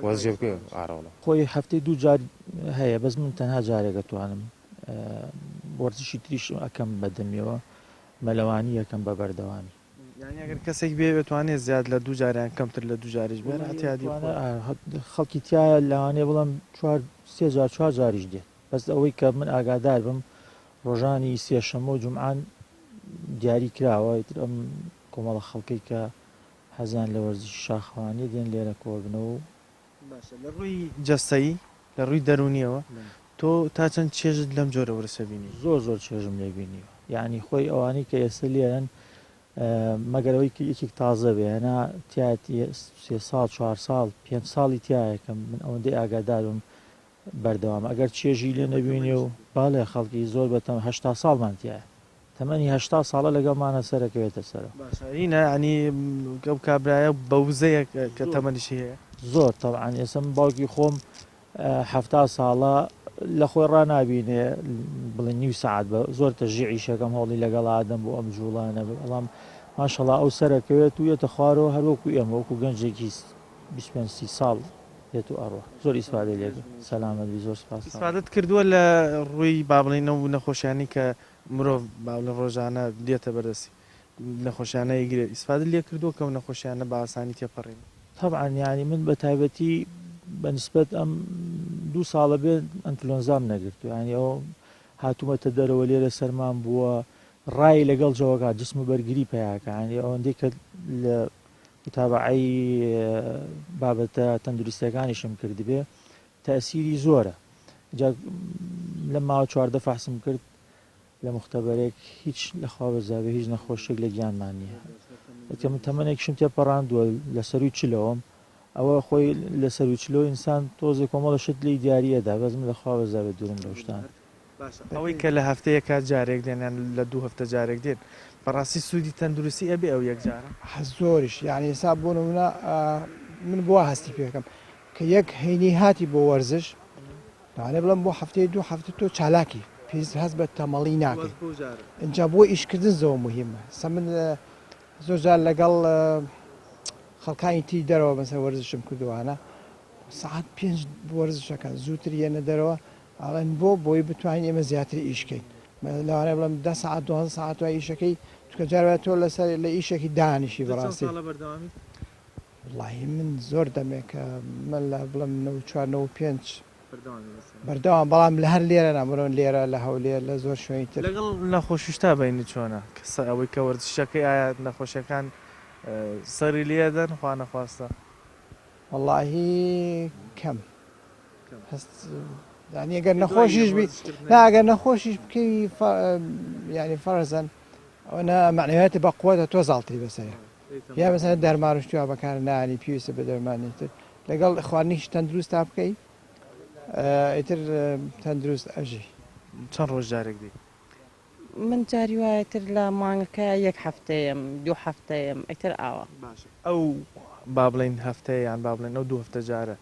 وەرزشێ بکە ئاراوڵە خۆی هەفتەی 2 جار هەیە بەس من تەنها جارێکە توانم وەرزشی تریش ئەەکەم بەدەمیەوە مەلەوانی یەکەم بە بەردەوامی ئەگەر کەسێک بێ بتوانێت زیاد لە 2 جاریان کەمتر لە 2 جاریش بێن خەڵکی تایە لەوانێ بڵم 4 جاریش دێت بەس ئەوەی کە من ئاگادار بم ڕۆژانی سێشەمە و جمعان دیاری کراوە ئەم کۆمەڵە خەڵکەی کە حەزان لە وەرزشی شاخەوانی دێن لێرە کۆبنەوە و لە ڕووی جەستایی لە ڕووی دەرونیەوە تۆ تا چەند چێژت لەم جۆرە وەرسە بینی زۆر چێژم لێ بینیوە یعنی خۆی ئەوانەی کە ئێستا لێرن مەگەرەوەی یەکێک تازە بێنە تایەتی 3 ساڵ 4 ساڵ 5 ساڵی تایەکەم من ئەوەندەی ئاگادارم بەردەوام ئەگەر چێژی لێ نەبینێ و باڵێ خەڵکی زۆر بەتەم 80 ساڵمان تایە تەمەنی 80 ساڵە لەگەڵمانە سەرەکەوێتە سەرەوە هینە ینی ئەو کابرایە بەوزەیە کە تەمەنیشی هەیە زۆر تەبعاً ئێسم باوکی خۆم 70 ساڵە لە خۆی ڕنابینێ بڵێ نیو سعات بە زۆر تەژیعیشەکەم هەوڵی لەگەڵ ئادەم بۆ ئەم جوڵانە بەڵام ماشەڵا ئەو سەرەکەوێت و یێتە خوارەوە هەروەکو ئێمە وەکو گەنجێکی 25 ساڵ بێت و ئەڕۆ زۆر ئیسفادە لێگە سەلامەتی زۆر سپاس. ئیسفادەت کردووە لە ڕووی بابڵینەوە و نەخۆشیانی کە مرۆڤ لە ڕۆژانە دێتە بەرەسی نەخۆشیانە یگرێت ئیسفادە لێ کردووە کە و نەخۆشیانە بە ئاسانی تێپەڕین. طبعا ینی من بە تایبەتی بەنسبەت ئەم 2 ساڵە بێت ئەنفلۆنزام نەگرتو ینی ئەو هاتوومەتە دەرەوە لێرە سەرمان بووە ڕای لەگەڵ جەوەکە جسم بەرگری پیاکە ینی ئەوەندەی کە لە متابعی بابەتە تەندروستیەکانیشم کردبێ تەسیری زۆرە لە ماوە 14 فحسم کرد لە مختبەرێک هیچ لەخوا بەزاوێ هیچ نەخۆشێک لە گیانمان نییە کە من تەمەنێکشم تێپەڕاندووە لە سەروی چلەوەم ئەوە خۆی لە سەروی چلۆ ئینسان تۆزە کۆمەڵە شت لی دیارەدا بەزم لەخوا بەزاوێت دوورم لە شتان ئەوەی کە لە هەفتەیە کات جارێک دێنیان لە 2 هەفتە جارێک دێن بەڕاستی سوودی تەندروستی ئەبێ ئەو یەک جارە زۆریش یعنی حساب بۆ نمونە من بۆ هەستی پێکەم کە یەک هەینی هاتی بۆ وەرزش داانێ بڵم بۆ هەفتەیە 2 هەفتە تۆ چالاکی پێویست هەست بە تەمەڵی ناکەی اینجا بۆ ئیشکردن زەوە مهمە سە من زۆر جار لەگەڵ خەڵکانی تی دەرەوە بەسەر وەرزشم کردوانە سعات 5 وەرزشەکان زووتر یەنە دەرەوە ئەڵێن بۆی بتوانین ئێمە زیاتر ئیشکەین لەوانێ بڵم 10 ساعت 12 ساعت وای ئیشەکەی توکە جارات تۆ لەسەر لە ئیشێکی دانیشی بەڕاستی وڵی من زۆر دەمێکە من لە بڵم 4 بەردەوام بەڵام لە هەر لێرە نامرۆن لێرە لە هەولێر لە زۆر شوێنی تر لەگەڵ نەخۆشیشتا بینی چۆنە کەسە ئەوەی کە وەرزشەکەی ئایا نەخۆشیەکان سەری لێدەن خوا نەخواستە واللهی کەم هەست ئەگەر نەخۆشیش بی ناگەر نەخۆشیش بکەی ینی فەرزەن ئەوە معنەوێتی بە قووەتە تۆ زاڵتری بەسەر یا بەسەر دەرمانشتیوا بەکار نانی پێویستە بە دەرمانی تر لەگەڵ خواردنیش تەندروست تا بکەی ئیتر تەندروست ئەژی چەند ڕۆژ جارێک دی من جاری وایەتر لە مانگەکە 1 هەفتەیەم 2 هەفتەیەم ئیتر ئاوە ئەو با بڵین هەفتەیە یان با بڵێن ئەو 2 هەفتە جارە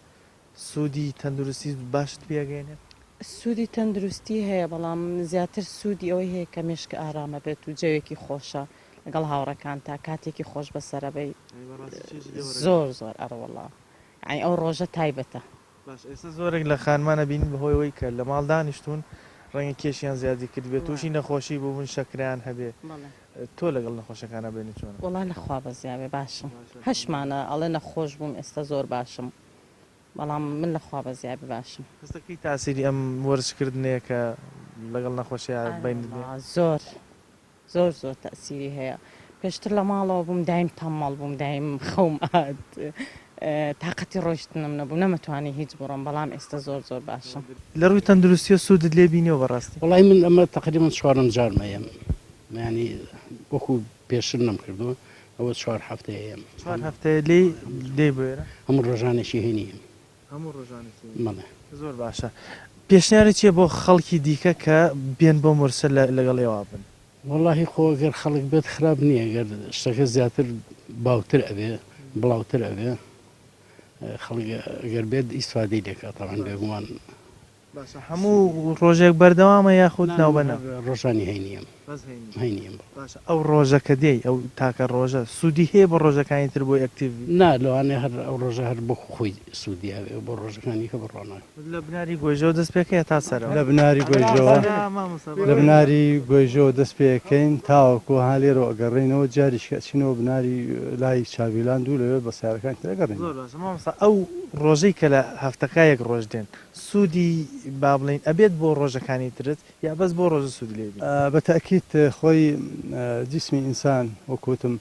سوودی تەندروستی باشت پێگەێنێت سوودی تەندروستی هەیە بەڵام زیاتر سوودی ئەوەی هەیە کە مێشکە ئارامە بێت و جەوێکی خۆشە لەگەڵ هاوڕەکان تا کاتێکی خۆش بەسەرەبەی زۆر زۆر ئەڕەوەڵا ئەی ئەو ڕۆژە تایبەتە ئێستا زۆرێک لە خانمانە بینین بەهۆیەوەی کە لە ماڵ دانیشتون ڕەنگە کێشیان زیادی کرد بێت تووشی نەخۆشی بوون شەکریان هەبێ تۆ لەگەڵ نەخۆشەکانە بینی چۆن وڵا لەخوا بەزیاوێ باشم هەشمانە ئەڵێ نەخۆش بووم ئێستا زۆر باشم بەڵام من لەخوا بەزیابی باشم هەستەکەی تاسیری ئەم وەرزکردنەیە کە لەگەڵ نەخۆشیان بین زۆر زۆر زۆر تەسیری هەیە پێشتر لە ماڵەوە بووم دایم تەمەڵ بووم دایم خەوم ئات تااقەتی ڕۆیشتنم نەبوو نەمەتوانی هیچ بڕۆم بەڵام ئێستا زۆر زۆر باشم لە ڕووی تەندروستی و سوودت لێ بینیەوە بەڕاستی وڵی من ئەمە تقریبا 4 جارمەیەم ینی وەکو پێشتر نەمکردووە ئەوە 4 هەفتەیەم 4 هەفتەیە لێ بێرە هەموو ڕۆژانێکی هێنیم هەموو ڕۆژانێکی زۆر باشە پێشنیاری چیە بۆ خەڵکی دیکە کە بێن بۆ مرسە لەگەڵ ێوا بن واللهی خۆ گەر خەڵک بێت خراپ نییە گەر شتەکە زیاتر باوتر ئەبێ بڵاوتر ئەبێ گەر بێت ئیسفادەی لێکات تاوان بێگومان هەموو ڕۆژێک بەردەوامە یاخود ناوبەنە ڕۆژانی هەینیم ئەو ڕۆژەکە دێی ئەو تاکە ڕۆژە سوودی هەیە بە ڕۆژەکانی تر بۆ ئەکتیڤ نا لەوانێ هەر ئەو ڕۆژە هەر بۆ خۆی سوودیاوێ بۆ ڕۆژەکانی کە بڕۆنە لە بناری گۆیژەوە دەست پێکەیە تا سەرەوە لە بناری گۆیژەوە لە بناری گۆیژەوە دەست پێەکەین تاوەکو هالێرەوە ئەگەڕێنەوە جاریشکە چینەوە بناری لای چاویلان دوو لەوێ بە سیارەکان ترەگەڕین ئەو ڕۆژەی کە لە هەفتەکایەک ڕۆژ دێن سوودی با بڵین ئەبێت بۆ ڕۆژەکانی ترت یا بەس بۆ ڕۆژە سوود لێ بە تاکیت خۆی جسمی ئینسان وەکوتم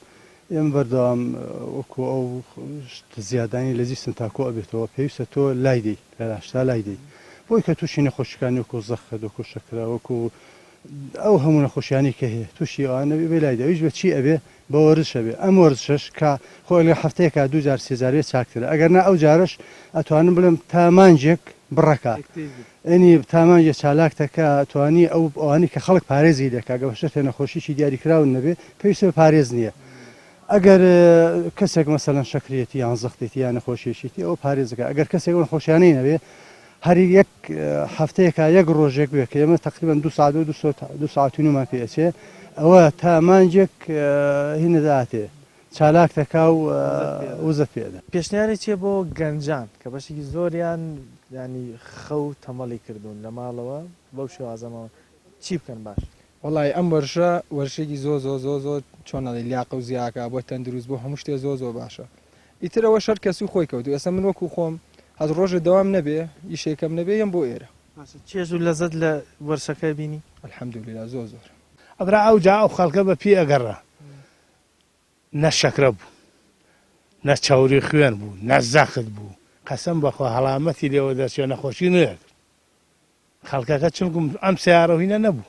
ئێمە بەردەوام وەکو ئەو زیادانی لە جیسم تاکۆ ئەبێتەوە پێویستە تۆ لایدەی لەلاشتا لایدەی بۆی کە تووشی نەخۆشیەکانی وەکو زەخەت وەکو شەکرا وەکو ئەو هەموو نەخۆشیانی کە هەیە تووشی ئەوانەبێ بێ لایدە ئەویش بە چی ئەبێ بە وەرزشە بێ ئەم وەرزشەش کە خۆی لە هەفتەیەکە 2 جار 3 جار چاکترە ئەگەر نا ئەو جارش ئەتوانم بڵێم تامانجێک بڕەکە ئەنی تامانجێ چالاکتەکە توانی ئەو ئەوانی کە خەڵک پارێزی دەکا گە بەشتە نەخۆشیی دیاریکراون نەبێ پێویستە پارێز نییە ئەگەر کەسێک مەسەلەن شەکرێتی یان زەختێتی یان نەخۆشیێشیتی ئەو پارێزەکە ئەگەر کەسێک نەخۆشیانەی نەبێ هەری یەک هەفتەیەکە یەک ڕۆژێک بێت کە ئێمە تقریبان 2 ساعت و 2 ساعت و نومان پێچێ ئەوە تا مانجێک هی نەداتێ چالاک دەکا و وزە پێدا. پێشنیاری چیە بۆ گەنجان کە بەشێکی زۆریان ینی خەو تەمەڵی کردوون لە ماڵەوە بەو شێوازەمەوە چی بکەن باش؟ وڵی ئەم وەرشە وەرشێکی زۆر چۆنەڵی لیاقە و زیاکە بۆ تەندروست بۆ هەموو شتێ زۆر باشە. ئیترەوە شەر کەسی خۆی کەوت و ئێستا من وەکو خۆم هەز ڕۆژە دەوام نەبێ یشێکەم نەبێ یم بۆ ئێرە. چێژ و لەزەت لە وەرشەکە بینی؟ الحەمدولله زۆر. ئەبرا ئەو جا ئەو خەڵکە بە پێ ئەگەڕە نە شەکرە بوو نە چاوری خوێن بوو نە زەخت بوو قەسەم بەخۆ هەڵامەتی لێوە دەچێ نەخۆشی نوێت خەڵکەکە چونکم ئەم سیارەهینە نەبوو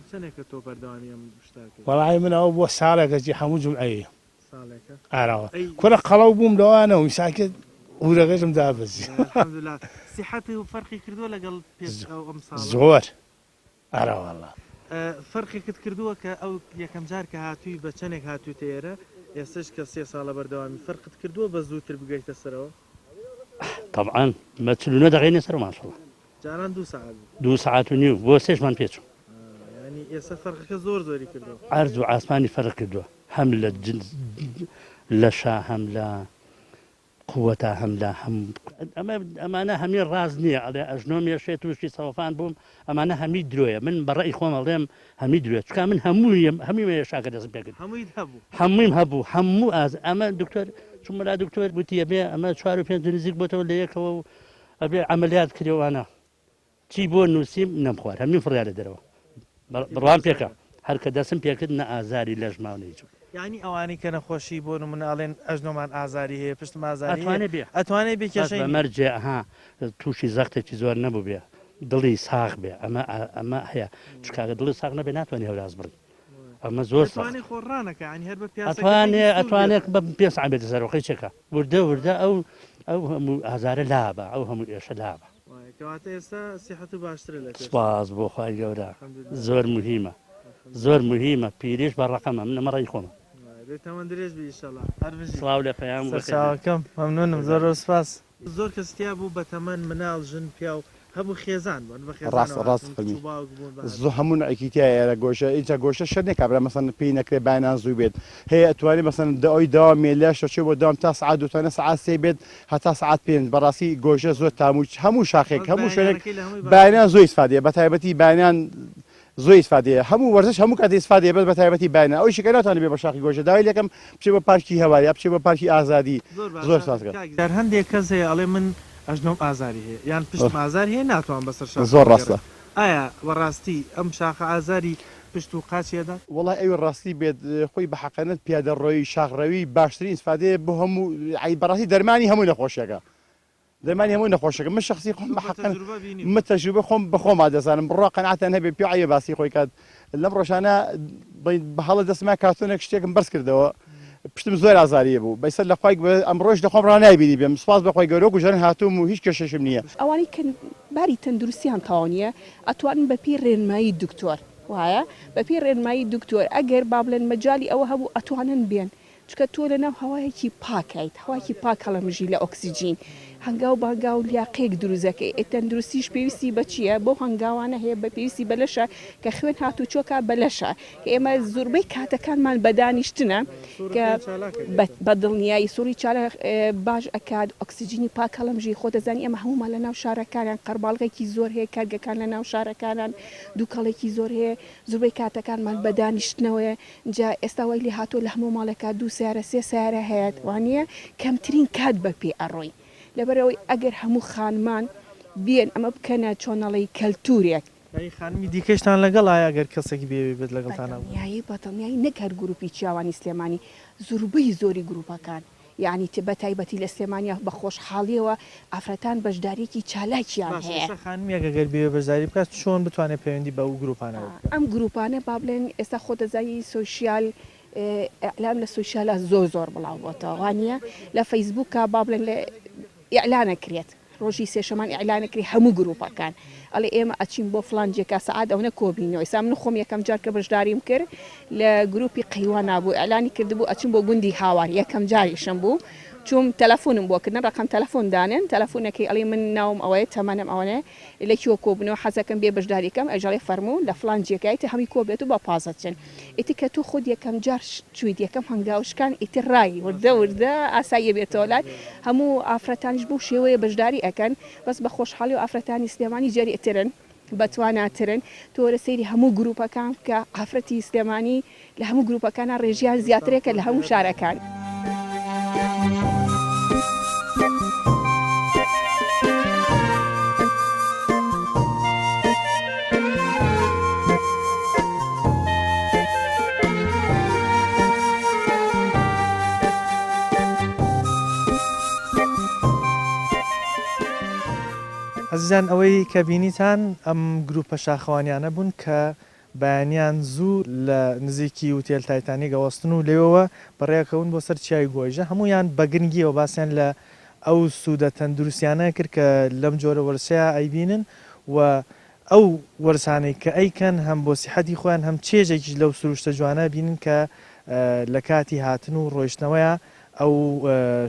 چەندێکە تۆ بەردەوامی ئەم شتاکە وەڵای من ئەوە بۆ ساڵێکەجی هەموو جمعەیە ئاراوە کورە قەڵەو بووم لەوانە و ساکت ورەکەشم دابزی سیحەتی و فەرقی کردووە لەگەڵ ئەم ساڵ زۆر ئاراوەڵە فەرقێکت کردووە کە ئەو یەکەم جار کە هاتووی بە چەندێک هاتووی تێرە ئێستش کە 3 ساڵە بەردەوامی فەرقت کردووە بە زووتر بگەیتە سەرەوە طبعا ما تلونا دغينا سر ما شاء الله جاران 2 ساعات 2 ساعات ونيو بو سيش من بيتو يعني ئێستا فەرقەکە زۆری کردووە عرض و عاسماني فرق كردوه هم لشا هم لا قوتها هم لا هم أمانة همي رازنية على أجنومي شيء وشي صوفان بوم أمانة همي دروية من برأي خوان الله همي دروية كان من همي ما يشاكر لازم بيقول همي يذهبوا همو از أما دكتور ثم لا دكتور بوتي أبي أما شوارو بين دنيزيك بوتو اللي يكو أبي عمليات كريو أنا تيبون نسيم نمخوار همي فريالة دروا بروان بيكا هر كداسم بيكد نأزاري لجماع نيجو يعني ئەوانی کە نەخۆشی بۆ من ئاڵێن ئەژنۆمان ئازاری هەیە پشتم ئازاری ئەتوانێت بکێشەی مەرجێ ها تووشی زەختێکی زۆر نەبوو بێ دڵی ساغ بێ ئەمە هەیە چکاگە دڵی ساغ نەبێ ناتوانانی هەوراز بڕی ئەمە زۆر ئەتوانێت بە پێ ساعت بێتە سەرۆخی چێکە وردە ئەو هەموو ئازارە لابە ئەو هەموو ئێشە لابە کەواتە ئێستا سیحەت و باشترە لە سپاس بۆ خوای گەورە زۆر مهمە زۆر مهمە پیریش بە ڕقەمە من ئەمەڕی خۆمە تەمەەن درێژ بیشەڵا سڵاو لە پەیام سەرچاوەکەم مەمنونم زۆر سپاس زۆر کەستیا بوو بە تەمەەن مناڵ ژن پیا و هەموو خێزان ڕاست زۆ هەموو ئەکیتیایە گۆشە ئینجا گۆشە شەرنێک کابرا مەسەن پێی نەکرێ بایان زوو بێت هەیە ئەتوانی مەسەن ئەوی داوا مێلە شەچێ بۆ دام تا سعات دوتانە سعات سێ بێت هەتا سعات پێنج بەڕاستی گۆشە زۆر تاموچ هەموو شاخێک هەموو شوێنێک بایان زۆی سفادەیە بە تایبەتی بایان زۆی سفادەیە هەموو وەرزش هەموو کاتی سفادەیە بەس بە تایبەتی بایانە ئەوی شکە ناتوانێت بێ بە شاخی گۆشە داوای لەکەم بچێ بە پارکی هەواریا بچێ بە پارکی ئازادی زۆر سازگە در هەندێک کەس هەیە ئەڵێ من ئەژنۆم ئازاری هەیە یان پشت ئازار هەیە ناتوان بەسەر شاخ زۆر ڕاستە ئایا بەڕاستی ئەم شاخە ئازاری پشت و قاچێدا وڵای ئەوی ڕاستی بێت خۆی بە حەقەنەت پیادەڕۆی شاخڕەوی باشترین سفادەیە بۆ هەموو بەڕاستی دەرمانی هەمووی نەخۆشیەکە دەرمانی هەمووی نەخۆشەکە من شخصی خۆم بە حەقەنەت من تەجروبە خۆم بەخۆما دەزانم بڕوا قەناعەتەن هەبێ پیاعە باسی خۆی کات لەم ڕۆژانە بە هەڵە دەستما کاتۆنێک شتێکم بەرز کردەوە پشتم زۆر ئازاریە بوو بەسەر لە خۆی ئەم ڕۆژ دەخۆم ڕنایبیری بێم سپاس بەخۆی گەورە و ژەرن هاتووم و هیچ کێشەشم نییە ئەوانی کە باری تەندروستیان تاوانیە ئەتوانن بە پێی ڕێنمایی دکتۆر وایە بە پێی ڕێنمایی دکتۆر ئەگەر با بڵێن مەجای ئەوە هەبوو ئەتوانن بێن چکە تۆ لەناو هەوایەکی پاکیت هەواکی پاک هەڵەمژی لە ئۆکسیجین هەنگاو باگا و لیاقەیەک دروزەکەی تەندروستیش پێویستی بە چییە بۆ هەنگاوانە هەیە بە پێویستی بەلەشە کە خوێن هاتو چۆکە بەلەشە کە ئێمە زۆربەی کاتەکانمان بەدانیشتنە کە بە دڵنیایی سووری چالە باش ئەکات ئۆکسیجینی پاک هەڵەمژی خۆ دەزانی ئەمە هەمومان لە ناو شارەکانیان قەرباڵغێکی زۆر هەیە کارگەکان لە ناو شارەکانان دووکەڵێکی زۆر هەیە زۆربەی کاتەکانمان بەدانیشتنەوەیە جا ئێستا وای لێ هاتۆ لە هەموو ماڵێکا 2 سیارە 3 سیارە هەیە وانە کەمترین کات بە پێ ئەڕۆی لەبەرەوەی ئەگەر هەموو خانمان بێن ئەمە بکەنە چۆنەڵی کەلتورێک خانمی دیکەشتان لەگەڵ ئایا ئەگەر کەسێکی بێ بێت لەگەڵتانە یایی بەتەنیایی نەکار گروپی چاوانی سلێمانی زۆربەی زۆری گروپەکان یعنی بە تایبەتی لە سلێمانیا بە خۆشحاڵیەوە ئافرەتان بەشدارێکی چالاکیان هەیە خانمیەکە گەر بێ بەشداری بکات چۆن بتوانێت پەیوەندی بە ئەو گروپانەوە ئەم گروپانە با بڵێن ئێستا خۆ دەزایی سوسیال ئەعلام لە سوسیالە زۆر بڵاو بۆتەوە وانە لە فەیسبووکە با بڵێن لە ئیعلانەکرێت ڕۆژی سێشەمان ئیعلانەکری هەموو گروپەکان ئەڵێ ئێمە ئەچین بۆ فلانجێکا سعات ئەوە کۆبینەوە ئێستا من خۆم یەکەم جار کە بەشداریم کرد لە گروپی قەیوان نبوو ئەعلانی کردبوو ئەچین بۆ گوندی هاوار یەکەم جاریشم بوو چوم تەلەفۆنم بۆ کردن ڕقم تەلەفۆن دانن تەلەفۆنەکەی ئەڵێ من ناوم ئەوەیە تەمەنم ئەوەنێ لەکیوە کۆبنەوە حەزەکەم بێ بەشداریکەم ئەژەڵێ فەرموو لە فلان جێگایتە هەمی کۆبێت و بە پازەچن ئیتی کە تۆ خۆت یەکەم جار چویت یەکەم هەنگاوشکان ئیتر ڕایی وردە وردە ئاساییە بێتەوە لای هەموو ئافرەتانیش بوو شێوەیە بەشداری ئەەکەن بەس بە خۆشحاڵی و ئافرەتانی سلێمانی جێری ئەترن بەتواناترن تۆرە سەیری هەموو گروپەکان کە ئافرەتی سلێمانی لە هەموو گروپەکانە ڕێژیان زیاترێکە لە هەموو شارەکان. عزیزان ئەوەی کە بینیتان ئەم گروپە شاخەوانیانە بوون کە بەیانیان زوو لە نزیکی وتێل تایتانی گەوەستن و لێەوە بەڕێکەون بۆ سەر چای گۆیژە هەمویان بەگرنگیەوە باسییان لە ئەو سوودە تەندروستیانە کرد کە لەم جۆرە وەرسەیە ئەیبینن و ئەو وەرسانەی کە ئەیکەن هەم بۆ سیحەتی خۆیان هەم چێژێکیش لەو سروشتە جوانە بینن کە لە کاتی هاتن و ڕۆیشتنەوەیە ئەو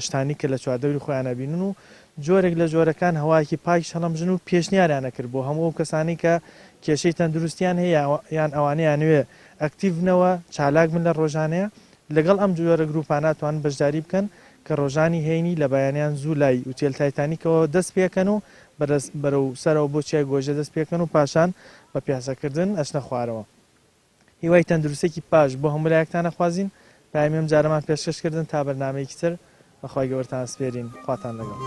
شتانی کە لە چواردەوری خۆیانە بینن و جۆرێک لە جۆرەکان هەواکی پاک هەڵەمژن و پێشنیاریانە کرد بۆ هەموو ئەو کەسانی کە کێشەی تەندروستیان هەیە یان ئەوانەیانوێ ئەکتیڤنەوە چالاک من لە ڕۆژانەیە لەگەڵ ئەم جۆرە گروپاناتوان بەشداری بکەن کە ڕۆژانی هەینی لە بەیانیان زوو لای وتێل تایتانیکەوە دەست پێکەن و بەرەو سەرەوە بۆ چای گۆژە دەست پێکەن و پاشان بە پیاسەکردن ئەچنە خوارەوە. هیوای تەندروستێکی پاش بۆ هەموو لایەکتانە خوازین پایمێم جارەمان پێشکەشکردن تا بەرنامەیەکی تر بەخوای گەورتان سپێرین خواتان لەگەڵ.